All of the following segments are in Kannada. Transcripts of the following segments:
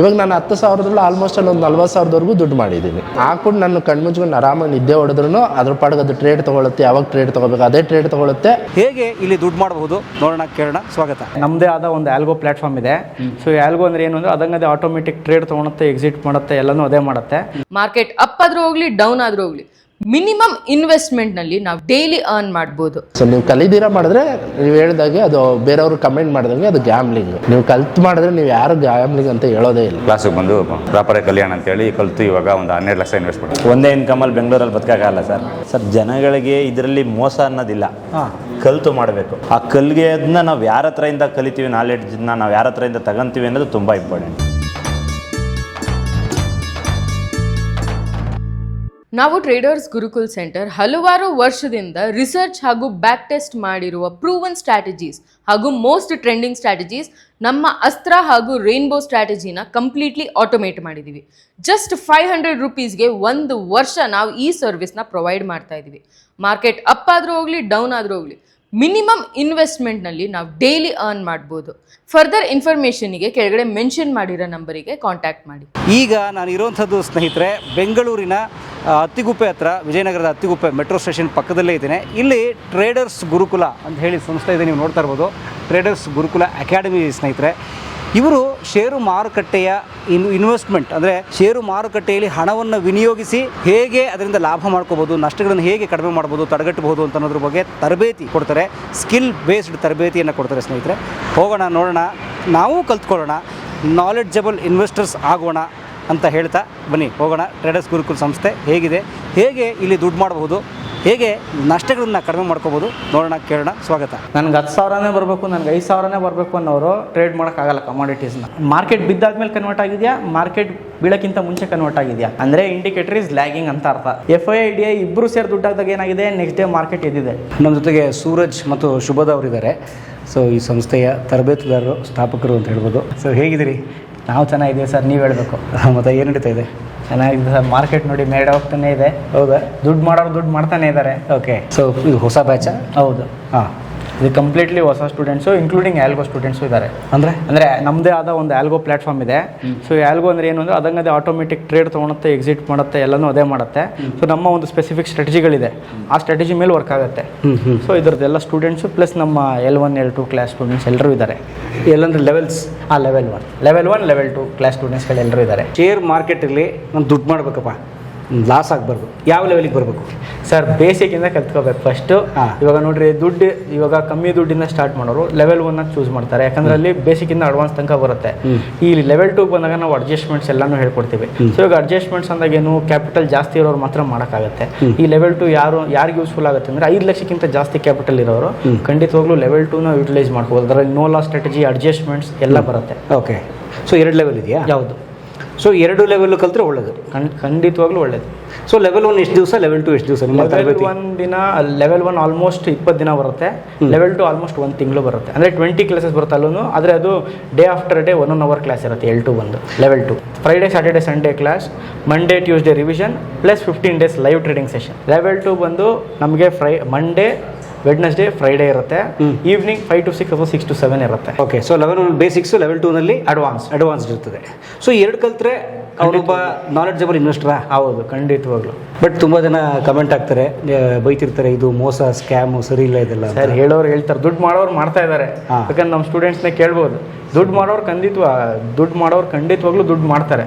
ಇವಾಗ ನಾನು 10,000 ಆಲ್ಮೋಸ್ಟ್ ಅಲ್ಲಿ ಒಂದು 40,000ವರೆಗೂ ದುಡ್ಡು ಮಾಡಿದ್ದೀನಿ. ಹಾಕೊಂಡು ನಾನು ಕಣ್ಮುಚ್ಕೊಂಡು ಆರಾಮಾಗಿ ನಿದ್ದೆ ಹೊಡೆದ್ರು ಅದ್ರ ಪಾಡಿಗೆ ಅದು ಟ್ರೇಡ್ ತಗೊಳುತ್ತೆ. ಯಾವಾಗ ಟ್ರೇಡ್ ತಗೋಬೇಕು ಅದೇ ಟ್ರೇಡ್ ತಗೊಳುತ್ತೆ. ಹೇಗೆ ಇಲ್ಲಿ ದುಡ್ಡು ಮಾಡಬಹುದು ನೋಡೋಣ, ಕೇಳೋಣ. ಸ್ವಾಗತ. ನಮ್ಮದೇ ಆದ ಒಂದು ಆಲ್ಗೋ ಪ್ಲಾಟ್ಫಾರ್ಮ್ ಇದೆ. ಸೊ ಆಲ್ಗೋ ಅಂದ್ರೆ ಏನು ಅಂದ್ರೆ ಅದಂಗದೇ ಆಟೋಮೆಟಿಕ್ ಟ್ರೇಡ್ ತಗೊಳುತ್ತೆ, ಎಕ್ಸಿಟ್ ಮಾಡುತ್ತೆ, ಎಲ್ಲನೂ ಅದೇ ಮಾಡುತ್ತೆ. ಮಾರ್ಕೆಟ್ ಅಪ್ ಆದ್ರೂ ಹೋಗ್ಲಿ ಡೌನ್ ಆದ್ರೂ ಹೋಗ್ಲಿ ಮಿನಿಮಮ್ ಇನ್ವೆಸ್ಟ್ಮೆಂಟ್ ನಲ್ಲಿ ನಾವು ಡೈಲಿ ಅರ್ನ್ ಮಾಡ್ಬೋದು. ಸೊ ನೀವು ಕಲಿದಿರ ಮಾಡಿದ್ರೆ ನೀವು ಹೇಳ್ದಾಗೆ ಅದು ಬೇರೆಯವರು ಕಮೆಂಟ್ ಮಾಡಿದಂಗೆ ಅದು ಗ್ಯಾಮ್ಲಿಂಗ್. ನೀವು ಕಲ್ತು ಮಾಡಿದ್ರೆ ನೀವು ಯಾರು ಗ್ಯಾಮ್ಲಿಂಗ್ ಅಂತ ಹೇಳೋದೇ ಇಲ್ಲ. ಕ್ಲಾಸಿಗೆ ಬಂದು ಪ್ರಾಪರ್ ಕಲ್ಯಾಣ ಅಂತೇಳಿ ಕಲಿತು ಇವಾಗ ಒಂದು 12 ಲಕ್ಷ ಇನ್ವೆಸ್ಟ್ ಮಾಡಿ ಒಂದೇ ಇನ್ಕಮಲ್ಲಿ ಬೆಂಗಳೂರಲ್ಲಿ ಬದುಕಾಗಲ್ಲ ಸರ್. ಜನಗಳಿಗೆ ಇದರಲ್ಲಿ ಮೋಸ ಅನ್ನೋದಿಲ್ಲ, ಕಲಿತು ಮಾಡಬೇಕು. ಆ ಕಲ್ಗೆ ಅದನ್ನ ನಾವು ಯಾರ ಹತ್ರದಿಂದ ಕಲಿತೀವಿ, ನಾಲೆಡ್ಜನ್ನ ನಾವು ಯಾರ ಹತ್ರದಿಂದ ತಗೊಂತೀವಿ ಅನ್ನೋದು ತುಂಬ ಇಂಪಾರ್ಟೆಂಟ್. ನಾವು ಟ್ರೇಡರ್ಸ್ ಗುರುಕುಲ್ ಸೆಂಟರ್ ಹಲವಾರು ವರ್ಷದಿಂದ ರಿಸರ್ಚ್ ಹಾಗೂ ಬ್ಯಾಕ್ ಟೆಸ್ಟ್ ಮಾಡಿರುವ ಪ್ರೂವನ್ ಸ್ಟ್ರಾಟಜೀಸ್ ಹಾಗೂ ಮೋಸ್ಟ್ ಟ್ರೆಂಡಿಂಗ್ ಸ್ಟ್ರಾಟಜೀಸ್ ನಮ್ಮ ಅಸ್ತ್ರ ಹಾಗೂ ರೈನ್ಬೋ ಸ್ಟ್ರಾಟಜಿನ ಕಂಪ್ಲೀಟ್ಲಿ ಆಟೋಮೇಟ್ ಮಾಡಿದ್ದೀವಿ. ಜಸ್ಟ್ 500 ರೂಪೀಸ್ಗೆ 1 ವರ್ಷ ನಾವು ಈ ಸರ್ವಿಸ್ನ ಪ್ರೊವೈಡ್ ಮಾಡ್ತಾ ಇದ್ದೀವಿ. ಮಾರ್ಕೆಟ್ ಅಪ್ ಆದ್ರೂ ಹೋಗ್ಲಿ ಡೌನ್ ಆದ್ರೂ ಹೋಗ್ಲಿ ಮಿನಿಮಮ್ ಇನ್ವೆಸ್ಟ್ಮೆಂಟ್ನಲ್ಲಿ ನಾವು ಡೈಲಿ ಅರ್ನ್ ಮಾಡ್ಬೋದು. ಫರ್ದರ್ ಇನ್ಫಾರ್ಮೇಷನ್ಗೆ ಕೆಳಗಡೆ ಮೆನ್ಷನ್ ಮಾಡಿರೋ ನಂಬರಿಗೆ ಕಾಂಟ್ಯಾಕ್ಟ್ ಮಾಡಿ. ಈಗ ನಾನು ಇರುವಂಥದ್ದು ಸ್ನೇಹಿತರೆ ಬೆಂಗಳೂರಿನ ಅತ್ತಿಗುಪ್ಪೆ ಹತ್ರ, ವಿಜಯನಗರದ ಅತ್ತಿಗುಪ್ಪೆ ಮೆಟ್ರೋ ಸ್ಟೇಷನ್ ಪಕ್ಕದಲ್ಲೇ ಇದ್ದೇನೆ. ಇಲ್ಲಿ ಟ್ರೇಡರ್ಸ್ ಗುರುಕುಲ ಅಂತ ಹೇಳಿ ಸಂಸ್ಥೆ ಇದೆ, ನೀವು ನೋಡ್ತಾ ಇರ್ಬೋದು. ಟ್ರೇಡರ್ಸ್ ಗುರುಕುಲ ಅಕಾಡೆಮಿ ಸ್ನೇಹಿತರೆ. ಇವರು ಷೇರು ಮಾರುಕಟ್ಟೆಯ ಇನ್ವೆಸ್ಟ್ಮೆಂಟ್ ಅಂದರೆ ಷೇರು ಮಾರುಕಟ್ಟೆಯಲ್ಲಿ ಹಣವನ್ನು ವಿನಿಯೋಗಿಸಿ ಹೇಗೆ ಅದರಿಂದ ಲಾಭ ಮಾಡ್ಕೋಬೋದು, ನಷ್ಟಗಳನ್ನು ಹೇಗೆ ಕಡಿಮೆ ಮಾಡ್ಬೋದು, ತಡೆಗಟ್ಟಬಹುದು ಅಂತ ಅನ್ನೋದ್ರ ಬಗ್ಗೆ ತರಬೇತಿ ಕೊಡ್ತಾರೆ. ಸ್ಕಿಲ್ ಬೇಸ್ಡ್ ತರಬೇತಿಯನ್ನು ಕೊಡ್ತಾರೆ ಸ್ನೇಹಿತರೆ. ಹೋಗೋಣ, ನೋಡೋಣ, ನಾವು ಕಲ್ತ್ಕೊಳ್ಳೋಣ, ನಾಲೆಡ್ಜಬಲ್ ಇನ್ವೆಸ್ಟರ್ಸ್ ಆಗೋಣ ಅಂತ ಹೇಳ್ತಾ ಬನ್ನಿ ಹೋಗೋಣ. ಟ್ರೇಡರ್ಸ್ ಗುರುಕುಲ್ ಸಂಸ್ಥೆ ಹೇಗಿದೆ, ಹೇಗೆ ಇಲ್ಲಿ ದುಡ್ಡು ಮಾಡಬಹುದು, ಹೇಗೆ ನಷ್ಟಗಳನ್ನ ಕಡಿಮೆ ಮಾಡ್ಕೋಬೋದು ನೋಡೋಣ, ಕೇಳೋಣ. ಸ್ವಾಗತ. ನನಗೆ 10,000ನೇ ಬರಬೇಕು, ನನಗೆ 5,000ನೇ ಬರಬೇಕು ಅನ್ನೋರು ಟ್ರೇಡ್ ಮಾಡೋಕ್ಕಾಗಲ್ಲ. ಕಮಾಡಿಟೀಸ್ನ ಮಾರ್ಕೆಟ್ ಬಿದ್ದಾದ್ಮೇಲೆ ಕನ್ವರ್ಟ್ ಆಗಿದೆಯಾ, ಮಾರ್ಕೆಟ್ ಬೀಳಕ್ಕಿಂತ ಮುಂಚೆ ಕನ್ವರ್ಟ್ ಆಗಿದೆಯಾ ಅಂದರೆ ಇಂಡಿಕೇಟರ್ ಇಸ್ ಲ್ಯಾಗಿಂಗ್ ಅಂತ ಅರ್ಥ. FII ಇಬ್ಬರು ಸೇರಿ ದುಡ್ಡಾದಾಗ ಏನಾಗಿದೆ, ನೆಕ್ಸ್ಟ್ ಡೇ ಮಾರ್ಕೆಟ್ ಎದ್ದಿದೆ. ನಮ್ಮ ಜೊತೆಗೆ ಸೂರಜ್ ಮತ್ತು ಶುಭದ ಅವರಿದ್ದಾರೆ. ಸೊ ಈ ಸಂಸ್ಥೆಯ ತರಬೇತುದಾರರು, ಸ್ಥಾಪಕರು ಅಂತ ಹೇಳ್ಬೋದು. ಸೊ ಹೇಗಿದ್ದೀರಿ? ನಾವು ಚೆನ್ನಾಗಿದ್ದೀವಿ ಸರ್, ನೀವು ಹೇಳಬೇಕು. ಮತ್ತು ಏನು ನಡೀತಾ ಇದೆ? ಚೆನ್ನಾಗಿದೆ ಸರ್. ಮಾರ್ಕೆಟ್ ನೋಡಿ ಮೇಡ್ ಹೋಗ್ತಾನೆ ಇದೆ. ಹೌದಾ? ದುಡ್ಡು ಮಾಡೋರು ದುಡ್ಡು ಮಾಡ್ತಾನೆ ಇದ್ದಾರೆ. ಓಕೆ. ಸೊ ಇದು ಹೊಸ ಬ್ಯಾಚಾ? ಹೌದು. ಹಾಂ, ಇದು ಕಂಪ್ಲೀಟ್ಲಿ ಹೊಸ ಸ್ಟೂಡೆಂಟ್ಸು, ಇನ್ಕ್ಲೂಡಿಂಗ್ ಆಲ್ಗೋ ಸ್ಟೂಡೆಂಟ್ಸು ಇದ್ದಾರೆ. ಅಂದರೆ ನಮ್ಮದೇ ಆದ ಒಂದು ಆಲ್ಗೋ ಪ್ಲಾಟ್ಫಾರ್ಮ್ ಇದೆ. ಸೊ ಆಲ್ಗೋ ಅಂದರೆ ಏನು ಅಂದರೆ ಅದಂಗದೇ ಆಟೋಮೆಟಿಕ್ ಟ್ರೇಡ್ ತೊಗೊಳುತ್ತೆ, ಎಕ್ಸಿಟ್ ಮಾಡುತ್ತೆ, ಎಲ್ಲನೂ ಅದೇ ಮಾಡುತ್ತೆ. ಸೊ ನಮ್ಮ ಒಂದು ಸ್ಪೆಸಿಫಿಕ್ ಸ್ಟ್ರಾಟಜಿಗಳಿದೆ, ಆ ಸ್ಟ್ರಾಟಜಿ ಮೇಲೆ ವರ್ಕ್ ಆಗುತ್ತೆ. ಸೊ ಇದ್ರದ್ದೆಲ್ಲ ಸ್ಟೂಡೆಂಟ್ಸು ಪ್ಲಸ್ ನಮ್ಮ L1 L2 ಕ್ಲಾಸ್ ಸ್ಟೂಡೆಂಟ್ಸ್ ಎಲ್ಲರೂ ಇದ್ದಾರೆ. ಎಲ್ಲಂದ್ರೆ ಲೆವೆಲ್ಸ್? ಲೆವೆಲ್ 1 ಲೆವೆಲ್ 2 ಕ್ಲಾಸ್ ಸ್ಟೂಡೆಂಟ್ಸ್ಗಳು ಎಲ್ಲರೂ ಇದ್ದಾರೆ. ಶೇರ್ ಮಾರ್ಕೆಟಲ್ಲಿ ನಾನು ದುಡ್ಡು ಮಾಡಬೇಕಪ್ಪ, ಲಾಸ್ ಆಗಬಾರ್ದು, ಯಾವ ಲೆವೆಲಿಗೆ ಬರಬೇಕು ಸರ್? ಬೇಸಿಕ್ಕಿಂದ ಕಲ್ತ್ಕೋಬೇಕು ಫಸ್ಟು. ಇವಾಗ ನೋಡ್ರಿ, ಇವಾಗ ಕಮ್ಮಿ ದುಡ್ಡಿಂದ ಸ್ಟಾರ್ಟ್ ಮಾಡೋರು ಲೆವೆಲ್ 1 ಚೂಸ್ ಮಾಡ್ತಾರೆ, ಯಾಕಂದ್ರೆ ಅಲ್ಲಿ ಬೇಸಿಕ್ಕಿಂದ ಅಡ್ವಾನ್ಸ್ ತನಕ ಬರುತ್ತೆ. ಈ ಲೆವೆಲ್ 2 ಬಂದಾಗ ನಾವು ಅಡ್ಜಸ್ಟ್ಮೆಂಟ್ಸ್ ಎಲ್ಲಾನು ಹೇಳ್ಕೊಡ್ತೀವಿ. ಸೊ ಇವಾಗ ಅಡ್ಜಸ್ಟ್ಮೆಂಟ್ಸ್ ಅಂದಾಗ ಏನು, ಕ್ಯಾಪಿಟಲ್ ಜಾಸ್ತಿ ಇರೋರು ಮಾತ್ರ ಮಾಡೋಕ್ಕಾಗುತ್ತೆ. ಈ ಲೆವೆಲ್ 2 ಯಾರಿಗೆ ಯೂಸ್ಫುಲ್ ಆಗುತ್ತೆ ಅಂದರೆ 5 ಲಕ್ಷಕ್ಕಿಂತ ಜಾಸ್ತಿ ಕ್ಯಾಪಿಟಲ್ ಇರೋರು ಖಂಡಿತವಾಗ್ಲೂ ಲೆವೆಲ್ 2ನ ಯೂಟಿಲೈಸ್ ಮಾಡ್ಕೋಬೋದು. ಅದರಲ್ಲಿ ನೋ ಲಾಸ್ ಸ್ಟ್ರಾಟಜಿ, ಅಡ್ಜಸ್ಟ್ಮೆಂಟ್ಸ್ ಎಲ್ಲ ಬರುತ್ತೆ. ಓಕೆ. ಸೊ 2 ಲೆವೆಲ್ ಇದೆಯಾ? ಯಾವುದು? ಸೊ 2 ಲೆವೆಲ್ ಕಲ್ತ್ರೆ ಒಳ್ಳೇದು, ಖಂಡಿತವಾಗ್ಲೂ ಒಳ್ಳೇದು. ಸೊ ಲೆವೆಲ್ 1 ಎಷ್ಟು ದಿವಸ, ಲೆವೆಲ್ 2 ಎಷ್ಟು ದಿವಸ? ಲೆವೆಲ್ 1 ಆಲ್ಮೋಸ್ಟ್ 20 ದಿನ ಬರುತ್ತೆ. ಲೆವೆಲ್ 2 ಆಲ್ಮೋಸ್ಟ್ 1 ತಿಂಗಳು ಬರುತ್ತೆ. ಅಂದರೆ 20 ಕ್ಲಾಸಸ್ ಬರುತ್ತೆ ಅಲ್ಲೂ. ಆದರೆ ಅದು day after day 1 hour class ಇರುತ್ತೆ. L2 ಬಂದು level 2 Friday Saturday Sunday class, Monday Tuesday revision plus 15 days live trading session. Level 2 ಬಂದು ನಮಗೆ ಮಂಡೇ ವೆಡ್ನೆಸ್ಡೇ ಫ್ರೈಡೇ ಇರುತ್ತೆ. ಈವ್ನಿಂಗ್ 5 to 6 ಅಥವಾ 6 to 7 ಇರುತ್ತೆ. Okay. So level 1 basics, level 2ನಲ್ಲಿ ಅಡ್ವಾನ್ಸ್ಡ್ ಇರ್ತದೆ. ಸೊ 2 ಕಲ್ತ್ರೆ ಅವರೊಬ್ಬ ನಾಲೆಡ್ಜಬಲ್ ಇನ್ವೆಸ್ಟರಾ? ಹೌದು, ಖಂಡಿತವಾಗ್ಲು. ಬಟ್ ತುಂಬ ಜನ ಕಮೆಂಟ್ ಆಗ್ತಾರೆ, ಬೈತಿರ್ತಾರೆ, ಇದು ಮೋಸ, ಸ್ಕ್ಯಾಮು, ಸರಿ ಇಲ್ಲ ಇದೆಲ್ಲ. ಸರ್ ಹೇಳೋರು ಹೇಳ್ತಾರೆ, ದುಡ್ಡು ಮಾಡೋರು ಮಾಡ್ತಾ ಇದ್ದಾರೆ. ಯಾಕಂದ್ರೆ ನಮ್ಮ ಸ್ಟೂಡೆಂಟ್ಸ್ನ ಕೇಳ್ಬೋದು, ದುಡ್ಡು ಮಾಡೋರು ಖಂಡಿತವಾಗ್ಲೂ ದುಡ್ಡು ಮಾಡ್ತಾರೆ.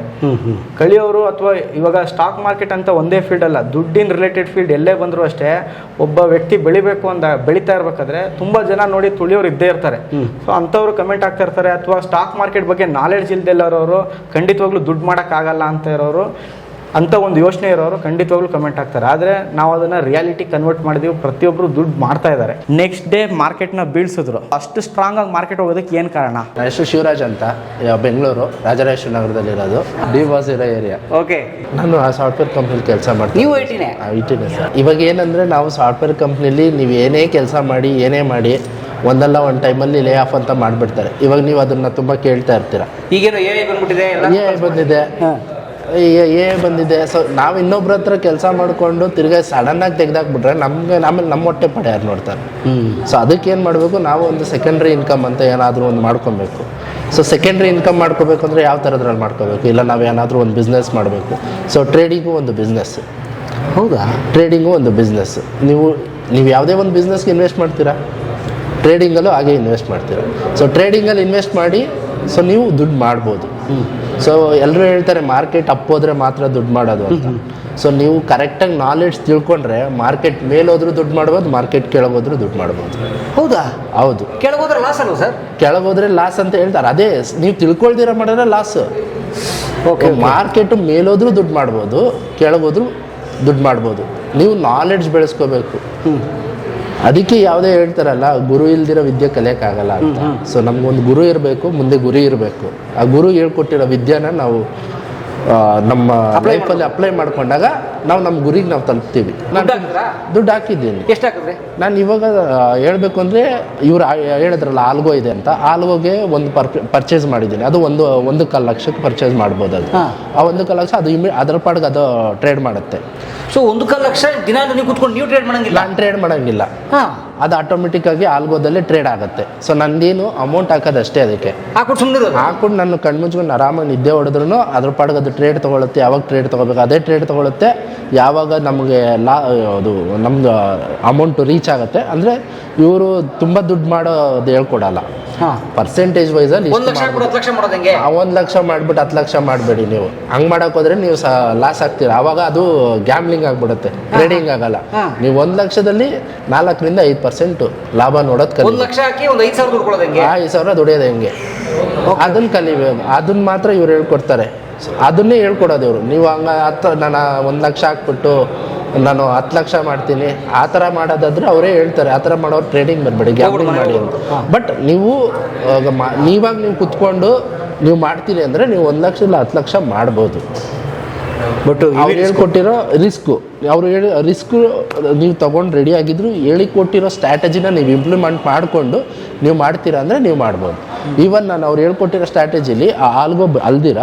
ಕಳಿಯೋರು ಅಥವಾ ಇವಾಗ ಸ್ಟಾಕ್ ಮಾರ್ಕೆಟ್ ಅಂತ ಒಂದೇ ಫೀಲ್ಡ್ ಅಲ್ಲ, ದುಡ್ಡಿನ ರಿಲೇಟೆಡ್ ಫೀಲ್ಡ್ ಎಲ್ಲೇ ಬಂದರೂ ಅಷ್ಟೇ ಒಬ್ಬ ವ್ಯಕ್ತಿ ಬೆಳೀತಾ ಇರಬೇಕಾದ್ರೆ ತುಂಬ ಜನ ನೋಡಿ ತುಳಿಯೋರು ಇದ್ದೇ ಇರ್ತಾರೆ. ಸೊ ಅಂಥವ್ರು ಕಮೆಂಟ್ ಆಗ್ತಾ ಇರ್ತಾರೆ. ಅಥವಾ ಸ್ಟಾಕ್ ಮಾರ್ಕೆಟ್ ಬಗ್ಗೆ ನಾಲೆಡ್ಜ್ ಇಲ್ದೆಲ್ಲರೋರು ಖಂಡಿತವಾಗ್ಲೂ ದುಡ್ಡು ಮಾಡೋಕ್ಕಾಗಲ್ಲ ಅಂತ ಇರೋರು, ಅಂತ ಒಂದು ಯೋಚನೆ ಇರೋರು ಖಂಡಿತವಾಗ್ಲೂ ಕಮೆಂಟ್ ಆಗ್ತಾರೆ. ಆದರೆ ನಾವು ಅದನ್ನು ರಿಯಾಲಿಟಿ ಕನ್ವರ್ಟ್ ಮಾಡಿದೀವಿ. ಪ್ರತಿಯೊಬ್ಬರು ದುಡ್ಡು ಮಾಡ್ತಾ ಇದ್ದಾರೆ. ನೆಕ್ಸ್ಟ್ ಡೇ ಮಾರ್ಕೆಟ್ನ ಬೀಳ್ಸಿದ್ರು. ಅಷ್ಟು ಸ್ಟ್ರಾಂಗ್ ಆಗಿ ಮಾರ್ಕೆಟ್ ಹೋಗೋದಕ್ಕೆ ಏನು ಕಾರಣ? ನನ್ನ ಹೆಸರು ಶಿವರಾಜ್ ಅಂತ, ಬೆಂಗಳೂರು ರಾಜರಾಜೇಶ್ವರ ನಗರದಲ್ಲಿರೋದು, ಡಿವಾಸ್ ಇರೋ ಏರಿಯಾ. ಓಕೆ. ನಾನು ಆ ಸಾಫ್ಟ್ವೇರ್ ಕಂಪ್ನಿಲಿ ಕೆಲಸ ಮಾಡ್ತೀನಿ. ನೀವು ಐಟಿನೇ ಸರ್. ಇವಾಗ ಏನಂದರೆ ನಾವು ಸಾಫ್ಟ್ವೇರ್ ಕಂಪ್ನಿಲಿ ನೀವು ಏನೇ ಕೆಲಸ ಮಾಡಿ, ಏನೇ ಮಾಡಿ, ಒಂದಲ್ಲ ಒಂದು ಟೈಮಲ್ಲಿ ಲೇ ಆಫ್ ಅಂತ ಮಾಡಿಬಿಡ್ತಾರೆ. ಇವಾಗ ನೀವು ಅದನ್ನು ತುಂಬ ಕೇಳ್ತಾ ಇರ್ತೀರ. ಈಗೇನು AI ಬಂದ್ಬಿಟ್ಟಿದೆ, AI ಬಂದಿದೆ. ಎ ಬಂದಿದೆ. ಸೊ ನಾವು ಇನ್ನೊಬ್ರ ಹತ್ರ ಕೆಲಸ ಮಾಡಿಕೊಂಡು ತಿರ್ಗಾ ಸಡನ್ನಾಗಿ ತೆಗೆದಾಕ್ಬಿಟ್ರೆ ನಮಗೆ ಆಮೇಲೆ ನಮ್ಮ ಹೊಟ್ಟೆ ಪಡೆ ಯಾರು ನೋಡ್ತಾರೆ. ಸೊ ಅದಕ್ಕೆ ಏನು ಮಾಡಬೇಕು, ನಾವು ಒಂದು ಸೆಕೆಂಡ್ರಿ ಇನ್ಕಮ್ ಅಂತ ಏನಾದರೂ ಒಂದು ಮಾಡ್ಕೊಬೇಕು. ಸೊ ಸೆಕೆಂಡ್ರಿ ಇನ್ಕಮ್ ಮಾಡ್ಕೋಬೇಕು ಅಂದರೆ ಯಾವ ಥರದ್ರಲ್ಲಿ ಮಾಡ್ಕೋಬೇಕು, ಇಲ್ಲ ನಾವು ಏನಾದರೂ ಒಂದು ಬಿಸ್ನೆಸ್ ಮಾಡಬೇಕು. ಸೊ ಟ್ರೇಡಿಂಗು ಒಂದು ಬಿಸ್ನೆಸ್. ಹೌದಾ? ಟ್ರೇಡಿಂಗು ಒಂದು ಬಿಸ್ನೆಸ್. ನೀವು ಯಾವುದೇ ಒಂದು ಬಿಸ್ನೆಸ್ಗೆ ಇನ್ವೆಸ್ಟ್ ಮಾಡ್ತೀರಾ, ಟ್ರೇಡಿಂಗಲ್ಲೂ ಹಾಗೆ ಇನ್ವೆಸ್ಟ್ ಮಾಡ್ತೀರಾ. ಸೊ ಟ್ರೇಡಿಂಗಲ್ಲಿ ಇನ್ವೆಸ್ಟ್ ಮಾಡಿ ಸೊ ನೀವು ದುಡ್ಡು ಮಾಡ್ಬೋದು. ಸೊ ಎಲ್ಲರೂ ಹೇಳ್ತಾರೆ ಮಾರ್ಕೆಟ್ ಅಪ್ ಹೋದ್ರೆ ಮಾತ್ರ ದುಡ್ಡು ಮಾಡೋದು ಅಂತ. ಸೊ ನೀವು ಕರೆಕ್ಟಾಗಿ ನಾಲೆಡ್ಜ್ ತಿಳ್ಕೊಂಡ್ರೆ ಮಾರ್ಕೆಟ್ ಮೇಲೋದ್ರೂ ದುಡ್ಡು ಮಾಡ್ಬೋದು, ಮಾರ್ಕೆಟ್ ಕೆಳಗೋದ್ರೂ ದುಡ್ಡು ಮಾಡ್ಬೋದು. ಹೌದಾ? ಹೌದು. ಕೆಳಗೋದ್ರೆ ಲಾಸ್ ಅಲ್ವಾ ಸರ್? ಕೆಳಗೋದ್ರೆ ಲಾಸ್ ಅಂತ ಹೇಳ್ತಾರೆ. ಅದೇ ನೀವು ತಿಳ್ಕೊಳ್ದಿರ ಮಾಡಿದ್ರೆ ಲಾಸ್. ಓಕೆ. ಮಾರ್ಕೆಟು ಮೇಲೋದ್ರೂ ದುಡ್ಡು ಮಾಡ್ಬೋದು, ಕೆಳಗೋದ್ರೂ ದುಡ್ಡು ಮಾಡ್ಬೋದು. ನೀವು ನಾಲೆಡ್ಜ್ ಬೆಳೆಸ್ಕೋಬೇಕು. ಅದಕ್ಕೆ ಯಾವುದೇ ಹೇಳ್ತಾರಲ್ಲ, ಗುರು ಇಲ್ದಿರೋ ವಿದ್ಯೆ ಕಲಿಯೋಕ್ಕಾಗಲ್ಲ ಅಂತ. ಸೊ ನಮಗೊಂದು ಗುರು ಇರಬೇಕು, ಮುಂದೆ ಗುರಿ ಇರಬೇಕು. ಆ ಗುರು ಹೇಳ್ಕೊಟ್ಟಿರೋ ವಿದ್ಯೆನ ನಾವು ನಮ್ಮ ಲೈಫಲ್ಲಿ ಅಪ್ಲೈ ಮಾಡ್ಕೊಂಡಾಗ ನಾವು ನಮ್ಮ ಗುರಿಗೆ ನಾವು ತಲುಪ್ತೀವಿ. ನಾನು ದುಡ್ಡು ಹಾಕಿದ್ದೀನಿ. ಎಷ್ಟು ಹಾಕಿದ್ರಿ? ನಾನು ಇವಾಗ ಹೇಳ್ಬೇಕು ಅಂದರೆ ಇವ್ರು ಹೇಳಿದ್ರಲ್ಲ ಆಲ್ಗೋ ಇದೆ ಅಂತ, ಆಲ್ಗೋಗೆ ಒಂದು ಪರ್ಚೇಸ್ ಮಾಡಿದ್ದೀನಿ. ಅದು 1.25 ಲಕ್ಷಕ್ಕೆ ಪರ್ಚೇಸ್ ಮಾಡ್ಬೋದು. ಅದು ಆ 1.25 ಲಕ್ಷ ಅದು ಅದರ ಪಾಡಿಗೆ ಅದು ಟ್ರೇಡ್ ಮಾಡುತ್ತೆ. ಸೊ 1.25 ಲಕ್ಷ ದಿನ ನೀವು ಕೂತ್ಕೊಂಡು ನೀವು ಟ್ರೇಡ್ ಮಾಡಂಗಿಲ್ಲ? ನಾನು ಟ್ರೇಡ್ ಮಾಡಂಗಿಲ್ಲ. ಅದು ಆಟೋಮೆಟಿಕ್ ಆಗಿ ಆಲ್ಗೋದಲ್ಲೇ ಟ್ರೇಡ್ ಆಗುತ್ತೆ. ಸೊ ನಂದೇನು ಅಮೌಂಟ್ ಹಾಕೋದಷ್ಟೇ. ಅದಕ್ಕೆ ಹಾಕೊಂಡು ನಾನು ಕಣ್ಮುಚ್ಕೊಂಡು ಆರಾಮಾಗಿ ನಿದ್ದೆ ಹೊಡೆದ್ರೂ ಅದ್ರ ಪಾಡಿಗೆ ಅದು ಟ್ರೇಡ್ ತೊಗೊಳುತ್ತೆ. ಯಾವಾಗ ಟ್ರೇಡ್ ತೊಗೋಬೇಕು ಅದೇ ಟ್ರೇಡ್ ತೊಗೊಳುತ್ತೆ. ಯಾವಾಗ ನಮಗೆ ಅದು ನಮ್ದು ಅಮೌಂಟು ರೀಚ್ ಆಗುತ್ತೆ ಅಂದರೆ ಇವರು ತುಂಬ ದುಡ್ಡು ಮಾಡೋದು ಹೇಳ್ಕೊಡಲ್ಲ. ಪರ್ಸೆಂಟೇಜ್ ವೈಸಲ್ಲಿ 1 ಲಕ್ಷ ಮಾಡಿಬಿಟ್ಟು 10 ಲಕ್ಷ ಮಾಡಬೇಡಿ. ನೀವು ಹಂಗೆ ಮಾಡೋಕೆ ಹೋದರೆ ನೀವು ಲಾಸ್ ಆಗ್ತೀರ. ಆವಾಗ ಅದು ಗ್ಯಾಮ್ಲಿಂಗ್ ಆಗಿಬಿಡುತ್ತೆ, ಟ್ರೇಡಿಂಗ್ ಆಗಲ್ಲ. ನೀವು 1 ಲಕ್ಷದಲ್ಲಿ 4ರಿಂದ 5% ಲಾಭ ನೋಡೋದು ಕಲಿ. 1 ಲಕ್ಷ ಹಾಕಿ ಒಂದು 5,000 ದುಡ್ಕೊಳ್ಳೋದು ಹೆಂಗೆ? 5,000 ದುಡಿಯೋದು ಹೆಂಗೆ ಅದನ್ನು ಕಲಿಬೇಕು. ಅದನ್ನ ಮಾತ್ರ ಇವ್ರು ಹೇಳ್ಕೊಡ್ತಾರೆ. ಅದನ್ನೇ ಹೇಳ್ಕೊಡೋದು ಇವರು. ನೀವು ಹಂಗೆ ನಾನು 1 ಲಕ್ಷ ಹಾಕ್ಬಿಟ್ಟು ನಾನು 10 ಲಕ್ಷ ಮಾಡ್ತೀನಿ ಆ ಥರ ಮಾಡೋದಾದ್ರೆ ಅವರೇ ಹೇಳ್ತಾರೆ ಆ ಥರ ಮಾಡೋರು ಟ್ರೇಡಿಂಗ್ ಬರಬೇಡಿ, ಗ್ಯಾಮ್ಲಿಂಗ್ ಮಾಡಿ ಅಂತ. ಬಟ್ ನೀವು ನೀವಾಗ ನೀವು ಕುತ್ಕೊಂಡು ನೀವು ಮಾಡ್ತೀರಿ ಅಂದರೆ ನೀವು 1 ಲಕ್ಷದಿಂದ 10 ಲಕ್ಷ ಮಾಡ್ಬೋದು. ಬಟ್ ಅವ್ರು ಹೇಳ್ಕೊಟ್ಟಿರೋ ರಿಸ್ಕು, ಅವರು ರಿಸ್ಕು ನೀವು ತೊಗೊಂಡು ರೆಡಿ ಆಗಿದ್ರು ಹೇಳಿಕೊಟ್ಟಿರೋ ಸ್ಟ್ರಾಟಜಿನ ನೀವು ಇಂಪ್ಲಿಮೆಂಟ್ ಮಾಡಿಕೊಂಡು ನೀವು ಮಾಡ್ತೀರಾ ಅಂದರೆ ನೀವು ಮಾಡ್ಬೋದು. ಈವನ್ ನಾನು ಅವ್ರು ಹೇಳ್ಕೊಟ್ಟಿರೋ ಸ್ಟ್ರಾಟಜಿಲಿ ಆಲ್ಗೋ ಅಲ್ದಿರ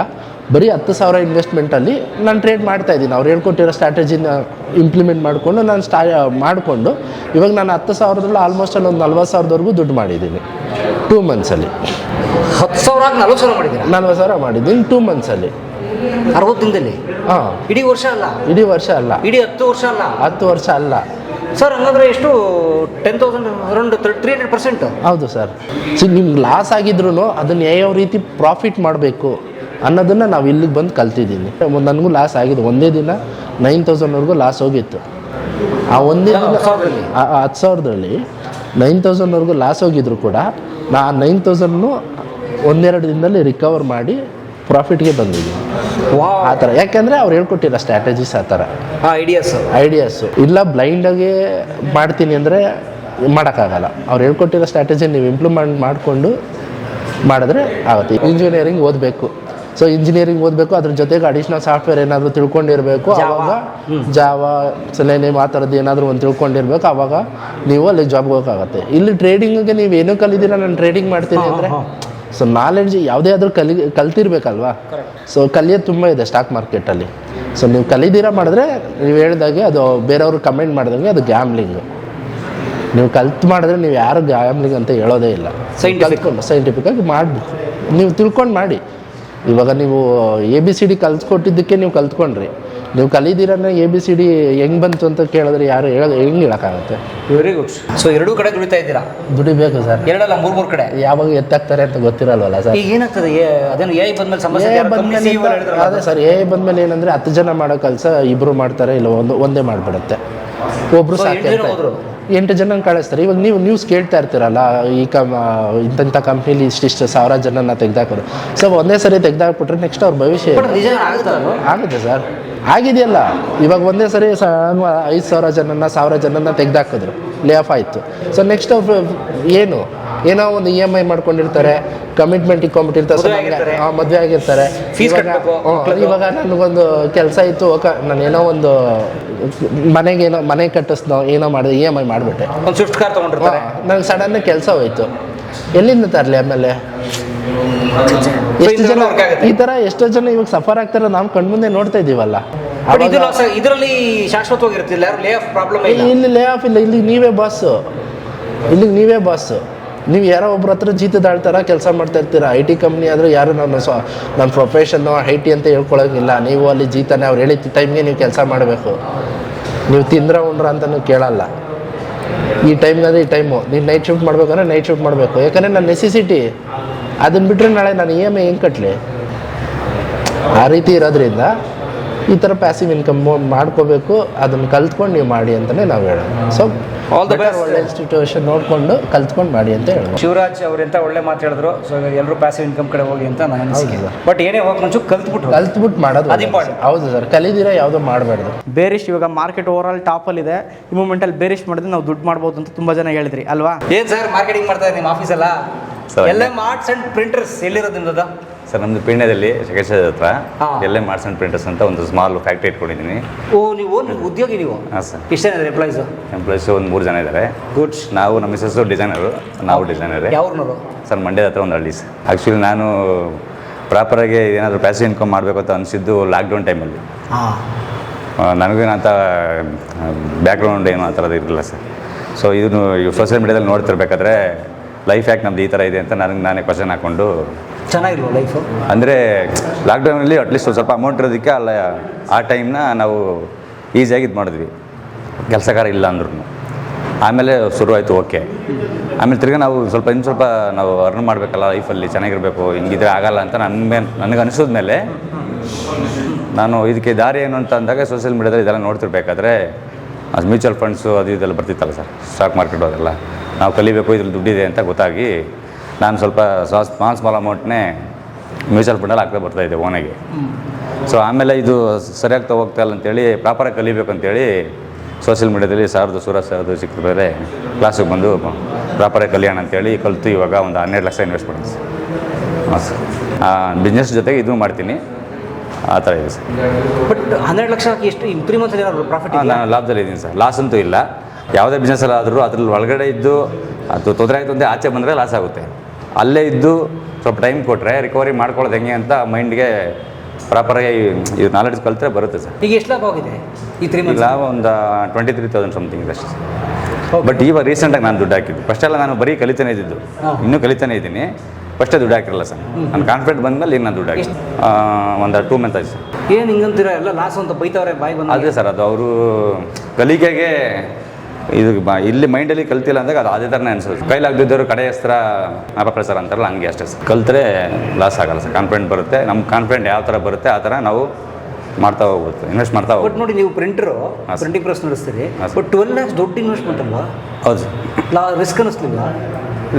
ಬರೀ 10,000 ಇನ್ವೆಸ್ಟ್ಮೆಂಟಲ್ಲಿ ನಾನು ಟ್ರೇಡ್ ಮಾಡ್ತಾಯಿದ್ದೀನಿ. ಅವ್ರು ಹೇಳ್ಕೊಟ್ಟಿರೋ ಸ್ಟ್ರಾಟಜಿನ ಇಂಪ್ಲಿಮೆಂಟ್ ಮಾಡಿಕೊಂಡು ನಾನು ಮಾಡಿಕೊಂಡು ಇವಾಗ ನಾನು 10,000ದಲ್ಲಿ ಆಲ್ಮೋಸ್ಟ್ ಅಲ್ಲಿ ಒಂದು 40,000ವರೆಗೂ ದುಡ್ಡು ಮಾಡಿದ್ದೀನಿ 2 ಮಂತ್ಸಲ್ಲಿ. 10,000 40,000 ಮಾಡಿದ್ದೀನಿ. 40,000 ಮಾಡಿದ್ದೀನಿ 2 ಮಂತ್ಸಲ್ಲಿ. 60 ದಿನದಲ್ಲಿ? ಹಾಂ. ಇಡೀ ವರ್ಷ ಅಲ್ಲ? ಇಡೀ ವರ್ಷ ಅಲ್ಲ. ಇಡೀ 10 ವರ್ಷ ಅಲ್ಲ? 10 ವರ್ಷ ಅಲ್ಲ ಸರ್. ಹಂಗಂದ್ರೆ ಎಷ್ಟು? 10,000 ಅರೌಂಡ್ 300%? ಹೌದು ಸರ್. ನಿಮ್ಗೆ ಲಾಸ್ ಆಗಿದ್ರು ಅದನ್ನು ಯಾವ ರೀತಿ ಪ್ರಾಫಿಟ್ ಮಾಡಬೇಕು ಅನ್ನೋದನ್ನು ನಾವು ಇಲ್ಲಿಗೆ ಬಂದು ಕಲ್ತಿದ್ದೀನಿ. ನನಗೂ ಲಾಸ್ ಆಗಿದೆ. ಒಂದೇ ದಿನ 9,000ವರೆಗೂ ಲಾಸ್ ಹೋಗಿತ್ತು. ಆ ಒಂದೇ ದಿನ 10,000ದಲ್ಲಿ 9,000ವರೆಗೂ ಲಾಸ್ ಹೋಗಿದ್ರು ಕೂಡ ನಾ 9,000 1-2 ದಿನದಲ್ಲಿ ರಿಕವರ್ ಮಾಡಿ ಪ್ರಾಫಿಟ್ಗೆ ಬಂದಿದ್ದೀನಿ. ಆ ಥರ ಯಾಕೆಂದರೆ ಅವ್ರು ಹೇಳ್ಕೊಟ್ಟಿರೋ ಸ್ಟ್ರಾಟಜೀಸ್ ಆ ಥರ ಐಡಿಯಾಸು. ಇಲ್ಲ ಬ್ಲೈಂಡಾಗಿ ಮಾಡ್ತೀನಿ ಅಂದರೆ ಮಾಡೋಕ್ಕಾಗಲ್ಲ. ಅವ್ರು ಹೇಳ್ಕೊಟ್ಟಿರೋ ಸ್ಟ್ರಾಟಜಿ ನೀವು ಇಂಪ್ಲಿಮೆಂಟ್ ಮಾಡಿಕೊಂಡು ಮಾಡಿದ್ರೆ ಆಗುತ್ತೆ. ಇಂಜಿನಿಯರಿಂಗ್ ಓದಬೇಕು. ಸೊ ಇಂಜಿನಿಯರಿಂಗ್ ಓದಬೇಕು, ಅದ್ರ ಜೊತೆಗೆ ಅಡಿಷ್ನಲ್ ಸಾಫ್ಟ್ವೇರ್ ಏನಾದರೂ ತಿಳ್ಕೊಂಡಿರಬೇಕು. ಆವಾಗ ಜಾವಾ ಸೆಲೆನಿಯಮ್ ಆ ಥರದ್ದು ಏನಾದರೂ ಒಂದು ತಿಳ್ಕೊಂಡಿರ್ಬೇಕು. ಆವಾಗ ನೀವು ಅಲ್ಲಿ ಜಾಬ್ಗೆ ಹೋಗೋಕ್ಕಾಗತ್ತೆ. ಇಲ್ಲಿ ಟ್ರೇಡಿಂಗಿಗೆ ನೀವು ಏನೂ ಕಲಿದಿರ ನಾನು ಟ್ರೇಡಿಂಗ್ ಮಾಡ್ತೀನಿ ಅಂದರೆ ಸೊ ನಾಲೆಡ್ಜ್ ಯಾವುದೇ ಆದರೂ ಕಲ್ತಿರ್ಬೇಕಲ್ವಾ. ಸೊ ಕಲಿಯೋದು ತುಂಬ ಇದೆ ಸ್ಟಾಕ್ ಮಾರ್ಕೆಟಲ್ಲಿ. ಸೊ ನೀವು ಕಲಿದಿರ ಮಾಡಿದ್ರೆ ನೀವು ಹೇಳ್ದಾಗೆ ಅದು ಬೇರೆಯವರು ಕಮೆಂಟ್ ಮಾಡಿದಂಗೆ ಅದು ಗ್ಯಾಮ್ಲಿಂಗ್. ನೀವು ಕಲ್ತು ಮಾಡಿದ್ರೆ ನೀವು ಯಾರು ಗ್ಯಾಮ್ಲಿಂಗ್ ಅಂತ ಹೇಳೋದೇ ಇಲ್ಲ. ಸೈಂಟಿಫಿಕ್ಕಾಗಿ ಮಾಡಬೇಕು. ನೀವು ತಿಳ್ಕೊಂಡು ಮಾಡಿ. ಇವಾಗ ನೀವು ABCD ಕಲ್ತ್ಕೊಟ್ಟಿದ್ದಕ್ಕೆ ನೀವು ಕಲ್ತ್ಕೊಂಡ್ರಿ. ನೀವು ಕಲಿದಿರನ್ನ ABCD ಹೆಂಗೆ ಬಂತು ಅಂತ ಕೇಳಿದ್ರೆ ಯಾರು ಹೆಂಗೆ ಹೇಳೋಕ್ಕಾಗುತ್ತೆ? Very good. ಸೊ 2 ಕಡೆ ದುಡಿತಾ ಇದ್ದೀರಾ? ದುಡಿಬೇಕು ಸರ್. 2 ಅಲ್ಲ 3 ಕಡೆ. ಯಾವಾಗ ಎತ್ತಾಗ್ತಾರೆ ಅಂತ ಗೊತ್ತಿರಲ್ವಲ್ಲ ಸರ್. ಈಗ ಏನಾಗ್ತದೆ? ಅದೇನು AI ಬಂದ್ಮೇಲೆ ಸಮಸ್ಯೆ? ಅದೇ ಸರ್, AI ಬಂದ್ಮೇಲೆ ಏನಂದರೆ 10 ಜನ ಮಾಡೋ ಕೆಲಸ 2 ಮಾಡ್ತಾರೆ, ಇಲ್ಲ ಒಂದೇ ಮಾಡಿಬಿಡುತ್ತೆ. ಒಬ್ಬರು ಸಾಕು 8 ಜನ ಕಳಿಸ್ತಾರೆ. ಇವಾಗ ನೀವು ನ್ಯೂಸ್ ಕೇಳ್ತಾ ಇರ್ತೀರಲ್ಲ, ಈ ಇಂಥ ಕಂಪ್ನಿಲಿ ಇಷ್ಟಿಷ್ಟು 1000 ಜನನ ತೆಗೆದಾಕೋರು. ಸೊ ಒಂದೇ ಸರಿ ತೆಗೆದಾಕ್ಬಿಟ್ರೆ ನೆಕ್ಸ್ಟ್ ಅವ್ರ ಭವಿಷ್ಯ ಆಗುತ್ತೆ ಸರ್. ಆಗಿದೆಯಲ್ಲ, ಇವಾಗ ಒಂದೇ ಸರಿ 5,000 ಜನನ 1,000 ಜನನ ತೆಗೆದಾಕಿದ್ರು, ಲೇ ಆಫ್ ಆಯಿತು. ಸೊ ನೆಕ್ಸ್ಟ್ ಅವ್ರು ಏನೋ ಒಂದು EMI ಮಾಡ್ಕೊಂಡಿರ್ತಾರೆ, ಕಮಿಟ್ಮೆಂಟ್ ಇಟ್ಕೊಂಡ್ಬಿಟ್ಟಿರ್ತಾರೆ, ಮದುವೆ ಆಗಿರ್ತಾರೆ. ಇವಾಗ ನನಗೊಂದು ಕೆಲಸ ಇತ್ತು, ನಾನು ಏನೋ ಒಂದು ಮನೆ ಕಟ್ಟಿಸ್ನೋ ಏನೋ ಮಾಡಿದೆ, EMI ಮಾಡಿಬಿಟ್ಟೆ, ಒಂದು ಸ್ವಿಫ್ಟ್ ಕಾರ್ ತೊಗೊಂಡಿರ್ತಾರೆ. ನನಗೆ ಸಡನ್ನಾಗಿ ಕೆಲಸ ಹೋಯ್ತು. ಎಲ್ಲಿಂದ ತರಲಿ? ಆಮೇಲೆ ಎಷ್ಟು ಜನ work ಆಗುತ್ತೆ. ಈ ಥರ ಎಷ್ಟೋ ಜನ ಇವಾಗ ಸಫರ್ ಆಗ್ತಾರೆ ನಾವು ಕಣ್ಮುಂದೆ ನೋಡ್ತಾ ಇದೀವಲ್ಲ. ಬಟ್ ಇದು ಇದರಲ್ಲಿ ಶಾಶ್ವತವಾಗಿರುತ್ತಿಲ್ಲ, ಯಾರು ಲೇ ಆಫ್ ಪ್ರಾಬ್ಲಮ್ ಇಲ್ಲ. ಇಲ್ಲಿ ಲೇ ಆಫ್ ಇಲ್ಲ, ಇಲ್ಲಿಗೆ ನೀವೇ ಬಾಸು, ಇಲ್ಲಿಗೆ ನೀವೇ ಬಾಸು. ನೀವು ಯಾರೋ ಒಬ್ರ ಹತ್ರ ಜೀತದಾಳ್ತಾರ ಕೆಲಸ ಮಾಡ್ತಾ ಇರ್ತೀರ. ಐ ಟಿ ಕಂಪ್ನಿ ಆದರೆ ಯಾರು ನಮ್ಮ ಪ್ರೊಫೆಷನ್ನು ಐ ಟಿ ಅಂತ ಹೇಳ್ಕೊಳಂಗಿಲ್ಲ. ನೀವು ಅಲ್ಲಿ ಜೀತನೇ ಅವ್ರು ಹೇಳಿದ ಟೈಮ್ಗೆ ನೀವು ಕೆಲಸ ಮಾಡಬೇಕು. ನೀವು ತಿಂದ್ರ ಉಂಡ್ರ ಅಂತಲೂ ಕೇಳಲ್ಲ. ಈ ಟೈಮ್ಗಾದ್ರೆ ಈ ಟೈಮು, ನೀವು ನೈಟ್ ಶಿಫ್ಟ್ ಮಾಡ್ಬೇಕಂದ್ರೆ ನೈಟ್ ಶಿಫ್ಟ್ ಮಾಡಬೇಕು. ಯಾಕಂದರೆ ನನ್ನ ನೆಸೆಸಿಟಿ. ಅದನ್ನು ಬಿಟ್ಟರೆ ನಾಳೆ ನಾನು ಇ ಎಮ್ ಐ ಹೆಂಗೆ ಕಟ್ಟಲಿ? ಆ ರೀತಿ ಇರೋದ್ರಿಂದ ಈ ಥರ ಪ್ಯಾಸಿವ್ ಇನ್ಕಮ್ ಮಾಡ್ಕೋಬೇಕು. ಅದನ್ನು ಕಲ್ತ್ಕೊಂಡು ನೀವು ಮಾಡಿ ಅಂತಲೇ ನಾವು ಹೇಳೋದು. So all the best. ಒಳ್ಳೆ ಇನ್ಸ್ಟಿಟ್ಯೂಷನ್ ನೋಡಿಕೊಂಡು ಕಲ್ತ್ಕೊಂಡು ಮಾಡಿ ಅಂತ ಹೇಳ್ಬೋದು. ಶಿವರಾಜ್ ಅವರೆಂತ ಒಳ್ಳೆ ಮಾತು ಹೇಳಿದ್ರು. ಸೊ ಎಲ್ಲರೂ ಪ್ಯಾಸಿವ್ ಇನ್ಕಮ್ ಕಡೆ ಹೋಗಿ ಅಂತ ನನ್ನ ಅನಿಸಿಕೆ. ಹೌದು. ಬಟ್ ಏನೇ ಹೋಗಿ ಮುಂಚೆ ಕಲ್ತ್ಬಿಟ್ಟು ಮಾಡೋದು ಅದು important. ಹೌದು ಸರ್, ಕಲಿದಿರ ಯಾವುದೋ ಮಾಡಬಾರ್ದು. ಬೇರಿಶ್ ಇವಾಗ ಮಾರ್ಕೆಟ್ ಓವರ್ ಆಲ್ ಟಾಪಲ್ಲಿದೆ. ಈ ಮೂಮೆಂಟಲ್ಲಿ ಬೇರಿಶ್ ಮಾಡಿದ್ರೆ ನಾವು ದುಡ್ಡು ಮಾಡ್ಬೋದು ಅಂತ ತುಂಬ ಜನ ಹೇಳಿದ್ರಿ ಅಲ್ವಾ? ಏನು ಸರ್ ಮಾರ್ಕೆಟಿಂಗ್ ಮಾಡ್ತಾರೆ ನಿಮ್ಮ ಆಫೀಸ್ ಎಲ್ಲ? ಎಲ್ಲ ಆರ್ಟ್ಸ್ ಅಂಡ್ ಪ್ರಿಂಟರ್ಸ್ ಎಲ್ಲಿರೋದ್ರಿಂದ? ಸರ್ ನಮ್ಮದು ಪೀಣ್ಯದಲ್ಲಿ ಶೇಖರ್ ಹತ್ರ ಹಾ. ಎಲ್ಲೇ ಆರ್ಟ್ಸ್ ಆ್ಯಂಡ್ ಪ್ರಿಂಟರ್ಸ್ ಅಂತ ಒಂದು ಸ್ಮಾಲ್ ಫ್ಯಾಕ್ಟ್ರಿ ಇಟ್ಕೊಂಡಿದ್ದೀನಿ. ಓ ನೀವು ಉದ್ಯೋಗಿ ನೀವು? ಹಾಂ ಸರ್. ಎಷ್ಟು ಜನ ಇದ್ದಾರೆ ಎಂಪ್ಲಾಯೀಸು? ಎಂಪ್ಲಾಯ್ಸ್ ಒಂದು 3 ಜನ ಇದ್ದಾರೆ. ಗುಡ್ಸ್. ನಾವು ನಮ್ಮ ಮಿಸಸ್ಸು ಡಿಸೈನರು, ನಾವು ಡಿಸೈನರೇ. ಯಾವ್ರನ್ನವರು? ಸರ್ ಮಂಡ್ಯದ ಹತ್ರ ಒಂದು ಹಳ್ಳಿ ಸರ್. ಆ್ಯಕ್ಚುಲಿ ನಾನು ಪ್ರಾಪರಾಗಿ ಏನಾದರೂ ಪ್ಯಾಸಿವ್ ಇನ್ಕಮ್ ಮಾಡಬೇಕು ಅಂತ ಅನಿಸಿದ್ದು ಲಾಕ್ಡೌನ್ ಟೈಮಲ್ಲಿ. ನನಗೇನಂತ ಬ್ಯಾಕ್ಗ್ರೌಂಡ್ ಏನು ಆ ಥರದ್ದು ಇರಲಿಲ್ಲ ಸರ್. ಸೊ ಇದನ್ನು ಸೋಷಿಯಲ್ ಮೀಡಿಯಾದಲ್ಲಿ ನೋಡ್ತಿರ್ಬೇಕಾದ್ರೆ ಲೈಫ್ ಯಾಕೆ ನಮ್ಮದು ಈ ಥರ ಇದೆ ಅಂತ ನಾನೇ ಕ್ವಶನ್ ಹಾಕ್ಕೊಂಡು, ಚೆನ್ನಾಗಿಲ್ವ ಲೈಫು? ಅಂದರೆ ಲಾಕ್ಡೌನಲ್ಲಿ ಅಟ್ಲೀಸ್ಟ್ ಸ್ವಲ್ಪ ಅಮೌಂಟ್ ಇರೋದಕ್ಕೆ ಅಲ್ಲ ಆ ಟೈಮ್ನ ನಾವು ಈಸಿಯಾಗಿ ಇದು ಮಾಡಿದ್ವಿ, ಕೆಲಸಗಾರ ಇಲ್ಲ ಅಂದ್ರೂ. ಆಮೇಲೆ ಶುರುವಾಯಿತು, ಓಕೆ. ಆಮೇಲೆ ತಿರ್ಗಿ ನಾವು ಇನ್ನು ಸ್ವಲ್ಪ ನಾವು ಅರ್ನ್ ಮಾಡಬೇಕಲ್ಲ ಲೈಫಲ್ಲಿ, ಚೆನ್ನಾಗಿರಬೇಕು, ಹಿಂಗಿದ್ರೆ ಆಗಲ್ಲ ಅಂತ ನನಗೆ ಅನಿಸಿದ ಮೇಲೆ ನಾನು ಇದಕ್ಕೆ ದಾರಿ ಏನು ಅಂತ ಅಂದಾಗ ಸೋಷಿಯಲ್ ಮೀಡಿಯಾದಲ್ಲಿ ಇದೆಲ್ಲ ನೋಡ್ತಿರ್ಬೇಕಾದ್ರೆ ಅದು ಮ್ಯೂಚುವಲ್ ಫಂಡ್ಸು ಅದು ಇದೆಲ್ಲ ಬರ್ತಿತ್ತಲ್ಲ ಸರ್, ಸ್ಟಾಕ್ ಮಾರ್ಕೆಟು ಅದೆಲ್ಲ ನಾವು ಕಲಿಬೇಕು, ಇದ್ರಲ್ಲಿ ದುಡ್ಡಿದೆ ಅಂತ ಗೊತ್ತಾಗಿ ನಾನು ಸ್ವಲ್ಪ ಸ್ಮಾಲ್ ಅಮೌಂಟ್ನೇ ಮ್ಯೂಚುವಲ್ ಫಂಡಲ್ಲಿ ಹಾಕ್ತಾ ಬರ್ತಾಯಿದ್ದೆ ಓನಾಗೆ. ಸೊ ಆಮೇಲೆ ಇದು ಸರಿಯಾಗಿ ಹೋಗ್ತಾ ಇಲ್ಲ ಅಂತೇಳಿ ಪ್ರಾಪರಾಗಿ ಕಲಿಬೇಕು ಅಂತೇಳಿ ಸೋಷಿಯಲ್ ಮೀಡಿಯಾದಲ್ಲಿ ಸೂರಜ್ ಸರ್ದು ಸಿಕ್ಕಿದ ಮೇಲೆ ಕ್ಲಾಸಿಗೆ ಬಂದು ಪ್ರಾಪರಾಗಿ ಕಲಿಯೋಣ ಅಂತೇಳಿ ಕಲಿತು ಇವಾಗ ಒಂದು 12 ಲಕ್ಷ ಇನ್ವೆಸ್ಟ್ ಮಾಡಿದ್ದೆ ಸರ್. ಹಾಂ ಸರ್. ಬಿಸ್ನೆಸ್ ಜೊತೆಗೆ ಇದು ಮಾಡ್ತೀನಿ, ಆ ಥರ ಇದೆ ಸರ್. ಬಟ್ 12 ಲಕ್ಷ ಎಷ್ಟು 3 ಮಂತ್ಸ್ ಏನಾದ್ರು ಪ್ರಾಫಿಟ್? ನಾನು ಲಾಭದಲ್ಲಿ ಇದ್ದೀನಿ ಸರ್, ಲಾಸ್ ಅಂತೂ ಇಲ್ಲ. ಯಾವುದೇ ಬಿಸ್ನೆಸ್ಸಲ್ಲಿ ಆದರೂ ಅದ್ರಲ್ಲಿ ಒಳಗಡೆ ಇದ್ದು ಅದು ತೊಂದರೆ ಆಯಿತು ಅಂದರೆ ಆಚೆ ಬಂದರೆ ಲಾಸ್ ಆಗುತ್ತೆ. ಅಲ್ಲೇ ಇದ್ದು ಸ್ವಲ್ಪ ಟೈಮ್ ಕೊಟ್ಟರೆ ರಿಕವರಿ ಮಾಡ್ಕೊಳ್ಳೋದು ಹೆಂಗೆ ಅಂತ ಮೈಂಡ್ಗೆ ಪ್ರಾಪರಾಗಿ ಇದು ನಾಲೆಡ್ಜ್ ಕಲಿತ್ರೆ ಬರುತ್ತೆ ಸರ್. ಈಗ ಎಷ್ಟು ಲಾಭ ಆಗಿದೆ ಈ 3 ಮಂತ್ಸ್? ಲಾಭ ಒಂದು 23,000 ಸಮಥಿಂಗ್ ಇದೆ ಅಷ್ಟೇ. ಬಟ್ ಇವಾಗ ರೀಸೆಂಟಾಗಿ ನಾನು ದುಡ್ಡು ಹಾಕಿದ್ದು. ಫಸ್ಟೆಲ್ಲ ನಾನು ಬರೀ ಕಲಿತಾನೆ ಇದ್ದಿದ್ದು, ಇನ್ನೂ ಕಲಿತಾನೆ ಇದ್ದೀನಿ. ಫಸ್ಟೇ ದುಡ್ಡು ಹಾಕಿರಲ್ಲ ಸರ್. ನಾನು ಕಾನ್ಫಿಡೆಂಟ್ ಬಂದಮೇಲೆ ಈಗ ನಾನು ದುಡ್ಡು ಹಾಕಿ ಒಂದು 2 ಮಂತ್ ಆಯ್ತು ಸರ್. ಏನು ಹಿಂಗಂತೀರ ಎಲ್ಲ ಲಾಸ್ ಅಂತ ಬೈತವ್ರೆ ಬಾಯಿ ಬಂದ? ಅದೇ ಸರ್, ಅದು ಅವರು ಕಲಿಕೆಗೆ ಇದು ಇಲ್ಲಿ ಮೈಂಡಲ್ಲಿ ಕಲ್ತಿಲ್ಲ ಅಂದಾಗ ಅದು ಅದೇ ಥರನೇ ಅನ್ಸೋದು. ಕೈಲಾಗದಿದ್ದವರು ಕಡೆ ಹೆಸ್ರ ನಾಪಪ್ಪ ಸರ್ ಅಂತಾರಲ್ಲ, ಹಂಗೆ ಅಷ್ಟೇ ಸರ್. ಕಲ್ತ್ರೆ ಲಾಸ್ ಆಗಲ್ಲ ಸರ್, ಕಾನ್ಫಿಡೆಂಟ್ ಬರುತ್ತೆ. ನಮ್ಮ ಕಾನ್ಫಿಡೆಂಟ್ ಯಾವ ಥರ ಬರುತ್ತೆ ಆ ಥರ ನಾವು ಮಾಡ್ತಾ ಹೋಗ್ಬೋದು, ಇನ್ವೆಸ್ಟ್ ಮಾಡ್ತಾ ಬಟ್ ಹೋಗ್ಬೋದು. ನೋಡಿ ನೀವು ಪ್ರಿಂಟರು ಪ್ರಿಂಟಿಂಗ್ ಪ್ರೆಸ್ ನಡೆಸ್ತೀರಿ, ಬಟ್ 12 ಲ್ಯಾಕ್ಸ್ ದೊಡ್ಡ ಇನ್ವೆಸ್ಟ್ಮೆಂಟ್ ಅಲ್ವಾ? ಹೌದು ಸರ್. ರಿಸ್ಕ್ ಅನ್ನಿಸ್ಲಿಲ್ಲ?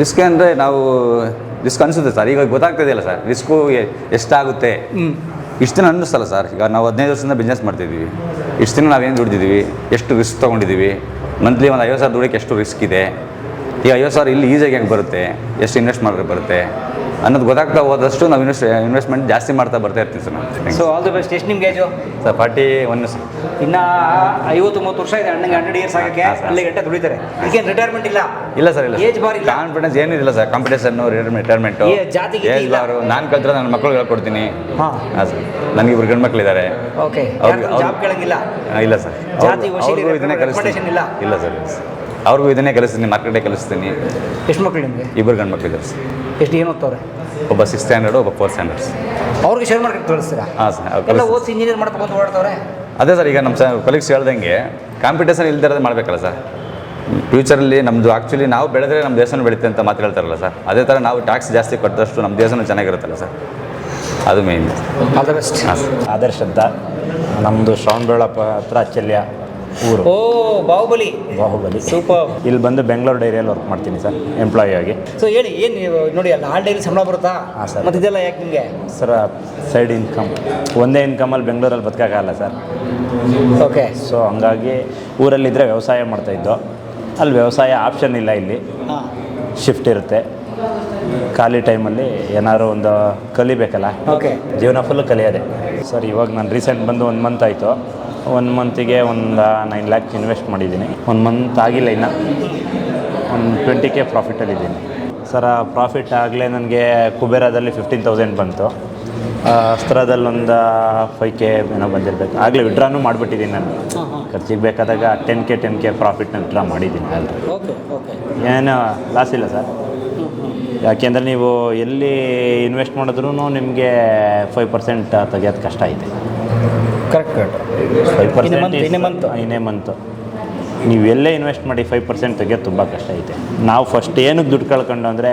ರಿಸ್ಕ್ ಅಂದರೆ ನಾವು ರಿಸ್ಕ್ ಅನಿಸುತ್ತೆ ಸರ್. ಈಗ ಗೊತ್ತಾಗ್ತಿದೆಯಲ್ಲ ಸರ್, ರಿಸ್ಕು ಎಷ್ಟಾಗುತ್ತೆ. ಇಷ್ಟು ದಿನ ಅನ್ನಿಸ್ತಲ್ಲ ಸರ್. ಈಗ ನಾವು 15 ವರ್ಷದಿಂದ ಬಿಸ್ನೆಸ್ ಮಾಡ್ತಿದ್ದೀವಿ. ಇಷ್ಟು ದಿನ ನಾವೇನು ದುಡ್ದಿದ್ದೀವಿ, ಎಷ್ಟು ರಿಸ್ಕ್ ತೊಗೊಂಡಿದ್ದೀವಿ. ಮಂತ್ಲಿ ಒಂದು 50,000 ದುಡಿಯೋಕ್ಕೆ ಎಷ್ಟು ರಿಸ್ಕ್ ಇದೆ. ಈಗ 50,000 ಇಲ್ಲಿ ಈಸಿಯಾಗಿ ಹೆಂಗೆ ಬರುತ್ತೆ, ಎಷ್ಟು ಇನ್ವೆಸ್ಟ್ ಮಾಡಿದ್ರೆ ಬರುತ್ತೆ ಅನ್ನೋದು ಗೊತ್ತಾಗ್ತಾ ಹೋದಷ್ಟು ನಾವು ಇನ್ವೆಸ್ಟ್ಮೆಂಟ್ ಜಾಸ್ತಿ ಮಾಡ್ತಾ ಬರ್ತಾ ಇರ್ತೀವಿ ಸರ್ ನಾನು. So all the best. ಎಷ್ಟು ನಿಮ್ಗೆ ಏಜು? Sir 41 sir. ಇನ್ನು 50-30 ವರ್ಷ ಇದೆ ಅಣ್ಣಂಗೆ, 100 ಇಯರ್ಸ್ ಆಗೋಕ್ಕೆ. ಅಲ್ಲಿ ಗಂಟೆ ದುಡಿತಾರೆ. ಈಗೇನು ರಿಟೈರ್ಮೆಂಟ್ ಇಲ್ಲ? ಇಲ್ಲ ಸರ್, ಇಲ್ಲ. ಏಜ್ ಬಾರ್ ಇಲ್ಲ, ಕಾನ್ಫಿಡೆನ್ಸ್ ಏನಿಲ್ಲ ಸರ್. ಕಾಂಪಿಟೇಷನ್ನು, ರಿಟೈರ್ಮೆಂಟು, ಜಾತಿಗೆ ಏಜ್ ಬಾರು. ನಾನು ಕಲ್ತಿರೋ ನನ್ನ ಮಕ್ಕಳಿಗೆ ಹೇಳ್ಕೊಡ್ತೀನಿ. ಹಾಂ ಹಾಂ ಸರ್. ನನಗೆ 2 ಗಂಡು ಮಕ್ಕಳಿದ್ದಾರೆ. ಓಕೆ. ಜಾಬ್ ಕೇಳಂಗಿಲ್ಲ? ಇಲ್ಲ ಸರ್. ಜಾತಿ ಅವ್ರಿಗೂ ಇದನ್ನೇ ಕಲಿಸ್ತೀನಿ. ಇಲ್ಲ? ಇಲ್ಲ ಸರ್, ಅವ್ರಿಗೂ ಇದನ್ನೇ ಕಲಿಸ್ತೀನಿ, ಮಾರ್ಕೆಟೇ ಕಲಿಸ್ತೀನಿ. ಎಷ್ಟು ಮಕ್ಕಳು ನಿಮಗೆ? 2 ಗಂಡು ಮಕ್ಕಳಿದ್ದಾರೆ ಸರ್. ಎಷ್ಟು ಏನು ಓದ್ತವ್ರೆ? ಒಬ್ಬ 6th ಸ್ಟ್ಯಾಂಡರ್ಡು, ಒಬ್ಬ 4th ಸ್ಟ್ಯಾಂಡರ್ಡ್. ಅವ್ರಿಗೆ ಶೇರ್ ಮಾರ್ಕೆಟ್ ಕಳಿಸ್ತೀರಾ? ಹಾಂ ಸರ್. ಎಲ್ಲ ಓದಿಸಿ ಇಂಜಿನಿಯರ್ ಮಾಡ್ಬೇಕು ಅಂತ ಓಡ್ತವ್ರೆ. ಅದೇ ಸರ್, ಈಗ ನಮ್ಮ ಕೊಲೀಗ್ಸ್ ಹೇಳ್ದಂಗೆ ಕಾಂಪಿಟೇಷನ್ ಇಲ್ದಿರೋದು ಮಾಡಬೇಕಲ್ಲ ಸರ್. ಫ್ಯೂಚರಲ್ಲಿ ನಮ್ಮದು ಆ್ಯಕ್ಚುಲಿ ನಾವು ಬೆಳೆದ್ರೆ ನಮ್ಮ ದೇಶನೂ ಬೆಳೀತೆ ಅಂತ ಮಾತು ಹೇಳ್ತಾರಲ್ಲ ಸರ್. ಅದೇ ಥರ ನಾವು ಟ್ಯಾಕ್ಸ್ ಜಾಸ್ತಿ ಕೊಟ್ಟಷ್ಟು ನಮ್ಮ ದೇಶನೂ ಚೆನ್ನಾಗಿರುತ್ತಲ್ಲ ಸರ್, ಅದು ಮೇಯ್ನ್. All the best. ಹಾಂ ಸರ್. ಆದರ್ಶ್ ಅಂತ, ನಮ್ಮದು ಶ್ರವಣಬೆಳಗೊಳ ಹತ್ರ ಅಚ್ಚಲ್ಯ ಊರು. ಓ ಬಾಹುಬಲಿ. ಬಾಹುಬಲಿ. ಸೂಪರ್. ಇಲ್ಲಿ ಬಂದು ಬೆಂಗಳೂರು ಡೈರಿಯಲ್ಲಿ ವರ್ಕ್ ಮಾಡ್ತೀನಿ ಸರ್, ಎಂಪ್ಲಾಯಿ ಆಗಿ. ಸೊ ಹೇಳಿ, ಏನು ನೋಡಿ ಅಲ್ಲ ಆಲ್ ಡೈಲಿ ಸಂಬಳ ಬರುತ್ತಾ? ಹಾಂ ಸರ್. ಮತ್ತು ಇದೆಲ್ಲ ಯಾಕೆ ನಿಮಗೆ? ಸರ್ ಸೈಡ್ ಇನ್ಕಮ್, ಒಂದೇ ಇನ್ಕಮಲ್ಲಿ ಬೆಂಗಳೂರಲ್ಲಿ ಬದುಕೋಕ್ಕಾಗಲ್ಲ ಸರ್. ಓಕೆ. ಸೊ ಹಂಗಾಗಿ ಊರಲ್ಲಿದ್ದರೆ ವ್ಯವಸಾಯ ಮಾಡ್ತಾಯಿದ್ದೋ, ಅಲ್ಲಿ ವ್ಯವಸಾಯ ಆಪ್ಷನ್ ಇಲ್ಲ. ಇಲ್ಲಿ ಹಾಂ, ಶಿಫ್ಟ್ ಇರುತ್ತೆ. ಖಾಲಿ ಟೈಮಲ್ಲಿ ಏನಾದ್ರು ಒಂದು ಕಲಿಬೇಕಲ್ಲ. ಓಕೆ. ಜೀವನ ಫುಲ್ಲು ಕಲಿಯೋದೆ ಸರ್. ಇವಾಗ ನಾನು ರೀಸೆಂಟ್ ಬಂದು 1 ಮಂತ್ ಆಯಿತು. 1 ಮಂತಿಗೆ ಒಂದು 9 ಲ್ಯಾಕ್ಸ್ ಇನ್ವೆಸ್ಟ್ ಮಾಡಿದ್ದೀನಿ. 1 ಮಂತ್ ಆಗಿಲ್ಲ, ಇನ್ನು ಒಂದು 20K ಪ್ರಾಫಿಟಲ್ಲಿದ್ದೀನಿ ಸರ್ ಪ್ರಾಫಿಟ್ ಆಗಲೇ ನನಗೆ ಕುಬೇರದಲ್ಲಿ 15,000 ಬಂತು, ಅಸ್ತ್ರದಲ್ಲಿ ಒಂದು 5K ಏನೋ ಬಂದಿರಬೇಕು. ಆಗಲೇ ವಿಡ್ರಾನು ಮಾಡಿಬಿಟ್ಟಿದ್ದೀನಿ ನಾನು. ಖರ್ಚಿಗೆ ಬೇಕಾದಾಗ 10K ಪ್ರಾಫಿಟ್ನ ವಿಡ್ರಾ ಮಾಡಿದ್ದೀನಿ ಆಲ್ರೆಡಿ. Okay okay. ಏನು ಲಾಸ್ ಇಲ್ಲ ಸರ್. ಯಾಕೆಂದರೆ ನೀವು ಎಲ್ಲಿ ಇನ್ವೆಸ್ಟ್ ಮಾಡಿದ್ರೂ ನಿಮಗೆ 5% ತೆಗಿಯೋದು ಕಷ್ಟ ಐತೆ. Correct correct. 5% ಇನ್ನೇ ಮಂತು ನೀವು ಎಲ್ಲೇ ಇನ್ವೆಸ್ಟ್ ಮಾಡಿ 5% ತೆಗಿಯೋದು ತುಂಬ ಕಷ್ಟ ಐತೆ. ನಾವು ಫಸ್ಟ್ ಏನಕ್ಕೆ ದುಡ್ಡು ಕಳ್ಕೊಂಡು ಅಂದರೆ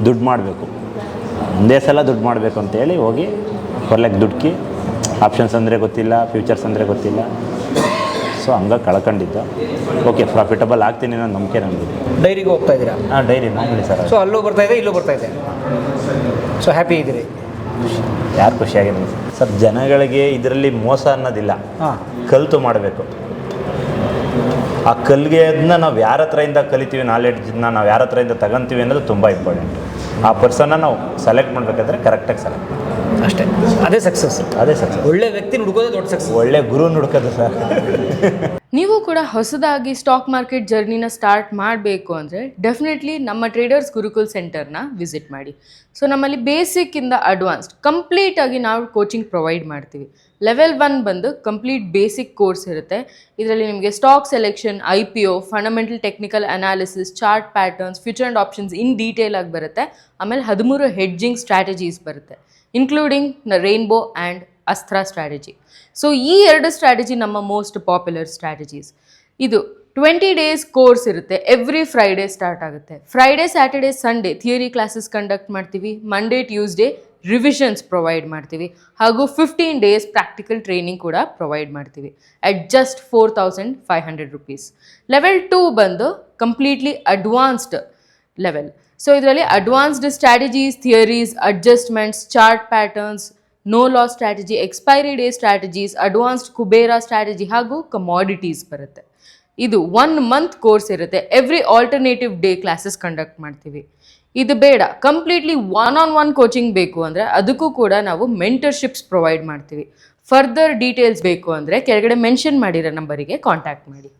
ದುಡ್ಡು ಮಾಡಬೇಕು, ಒಂದೇ ಸಲ ದುಡ್ಡು ಮಾಡಬೇಕು ಅಂತೇಳಿ ಹೋಗಿ ಹೊರಲೆಗೆ ದುಡ್ಕಿ, ಆಪ್ಷನ್ಸ್ ಅಂದರೆ ಗೊತ್ತಿಲ್ಲ, ಫ್ಯೂಚರ್ಸ್ ಅಂದರೆ ಗೊತ್ತಿಲ್ಲ, ಸೊ ಹಂಗಾಗಿ ಕಳ್ಕೊಂಡಿದ್ದು. ಓಕೆ, ಪ್ರಾಫಿಟಬಲ್ ಆಗ್ತೀನಿ ಅನ್ನೋ ನಂಬಿಕೆ ನನಗಿದೆ. ಡೈರಿಗೆ ಹೋಗ್ತಾ ಇದ್ದೀರಾ? ಹಾಂ, ಡೈರಿ ಮಾಮೂಲಿ ಸರ್. ಸೊ ಅಲ್ಲೂ ಬರ್ತಾ ಇದೆ, ಇಲ್ಲೂ ಬರ್ತಾ ಇದೆ. ಸೊ ಹ್ಯಾಪಿ ಇದ್ದೀರಿ? ಯಾರು ಖುಷಿಯಾಗಿದೆ ಸರ್? ಜನಗಳಿಗೆ ಇದರಲ್ಲಿ ಮೋಸ ಅನ್ನೋದಿಲ್ಲ, ಕಲಿತು ಮಾಡಬೇಕು. ಆ ಕಲ್ಗೆದನ್ನ ನಾವು ಯಾರ ಹತ್ರದಿಂದ ಕಲಿತೀವಿ, ನಾಲೆಡ್ಜನ್ನ ನಾವು ಯಾರ ಹತ್ರದಿಂದ ತಗೊಂತೀವಿ ಅನ್ನೋದು ತುಂಬ ಇಂಪಾರ್ಟೆಂಟ್. ಆ ಪರ್ಸನ್ನ ನಾವು ಸೆಲೆಕ್ಟ್ ಮಾಡಬೇಕಾದ್ರೆ ಕರೆಕ್ಟಾಗಿ ಸೆಲೆಕ್ಟ್ ಅಷ್ಟೇ. ಅದೇ ಸಕ್ಸಸ್. ಒಳ್ಳೆ ವ್ಯಕ್ತಿ ಹುಡುಕೋದೇ ದೊಡ್ಡ ಸಕ್ಸಸ್. ಒಳ್ಳೆ ಗುರು ಹುಡುಕೋದು ಸರ್. ನೀವು ಕೂಡ ಹೊಸದಾಗಿ ಸ್ಟಾಕ್ ಮಾರ್ಕೆಟ್ ಜರ್ನಿನ ಸ್ಟಾರ್ಟ್ ಮಾಡಬೇಕು ಅಂದರೆ ಡೆಫಿನೆಟ್ಲಿ ನಮ್ಮ ಟ್ರೇಡರ್ಸ್ ಗುರುಕುಲ್ ಸೆಂಟರ್ನ ವಿಸಿಟ್ ಮಾಡಿ. ಸೊ ನಮ್ಮಲ್ಲಿ ಬೇಸಿಕ್ಕಿಂದ ಅಡ್ವಾನ್ಸ್ಡ್ ಕಂಪ್ಲೀಟಾಗಿ ನಾವು ಕೋಚಿಂಗ್ ಪ್ರೊವೈಡ್ ಮಾಡ್ತೀವಿ. ಲೆವೆಲ್ 1 ಬಂದು ಕಂಪ್ಲೀಟ್ ಬೇಸಿಕ್ ಕೋರ್ಸ್ ಇರುತ್ತೆ. ಇದರಲ್ಲಿ ನಿಮಗೆ stock selection, IPO, fundamental technical analysis, chart patterns, future and options in detail ಆಗಿ ಬರುತ್ತೆ. ಆಮೇಲೆ 13 ಹೆಡ್ಜಿಂಗ್ ಸ್ಟ್ರಾಟಜೀಸ್ ಬರುತ್ತೆ, ಇನ್ಕ್ಲೂಡಿಂಗ್ ರೈನ್ಬೋ ಆ್ಯಂಡ್ ಅಸ್ತ್ರ ಸ್ಟ್ರಾಟಜಿ. ಸೊ ಈ 2 ಸ್ಟ್ರಾಟಜಿ ನಮ್ಮ ಮೋಸ್ಟ್ ಪಾಪ್ಯುಲರ್ ಸ್ಟ್ರಾಟಜೀಸ್. ಇದು 20 ಡೇಸ್ ಕೋರ್ಸ್ ಇರುತ್ತೆ. ಎವ್ರಿ ಫ್ರೈಡೇ ಸ್ಟಾರ್ಟ್ ಆಗುತ್ತೆ. Friday, Saturday, Sunday theory classes conduct ಮಾಡ್ತೀವಿ. ಮಂಡೇ, ಟ್ಯೂಸ್ಡೇ ರಿವಿಷನ್ಸ್ ಪ್ರೊವೈಡ್ ಮಾಡ್ತೀವಿ. ಹಾಗೂ 15 ಡೇಸ್ ಪ್ರಾಕ್ಟಿಕಲ್ ಟ್ರೈನಿಂಗ್ ಕೂಡ ಪ್ರೊವೈಡ್ ಮಾಡ್ತೀವಿ ಅಟ್ ಜಸ್ಟ್ 4,500 rupees. ಲೆವೆಲ್ 2 ಬಂದು ಕಂಪ್ಲೀಟ್ಲಿ ಅಡ್ವಾನ್ಸ್ಡ್ ಲೆವೆಲ್. ಸೊ ಇದರಲ್ಲಿ advanced strategies, theories, adjustments, chart patterns, no loss strategy, expiry day strategies, advanced Kubera strategy ಹಾಗೂ ಕಮಾಡಿಟೀಸ್ ಬರುತ್ತೆ. ಇದು 1 month ಕೋರ್ಸ್ ಇರುತ್ತೆ. Every alternative day classes conduct ಮಾಡ್ತೀವಿ. ಇದು ಬೇಡ, ಕಂಪ್ಲೀಟ್ಲಿ 1-on-1 ಕೋಚಿಂಗ್ ಬೇಕು ಅಂದರೆ ಅದಕ್ಕೂ ಕೂಡ ನಾವು ಮೆಂಟರ್ಶಿಪ್ಸ್ ಪ್ರೊವೈಡ್ ಮಾಡ್ತೀವಿ. ಫರ್ದರ್ ಡೀಟೇಲ್ಸ್ ಬೇಕು ಅಂದರೆ ಕೆಳಗಡೆ ಮೆನ್ಷನ್ ಮಾಡಿರೋ ನಂಬರಿಗೆ ಕಾಂಟ್ಯಾಕ್ಟ್ ಮಾಡಿ.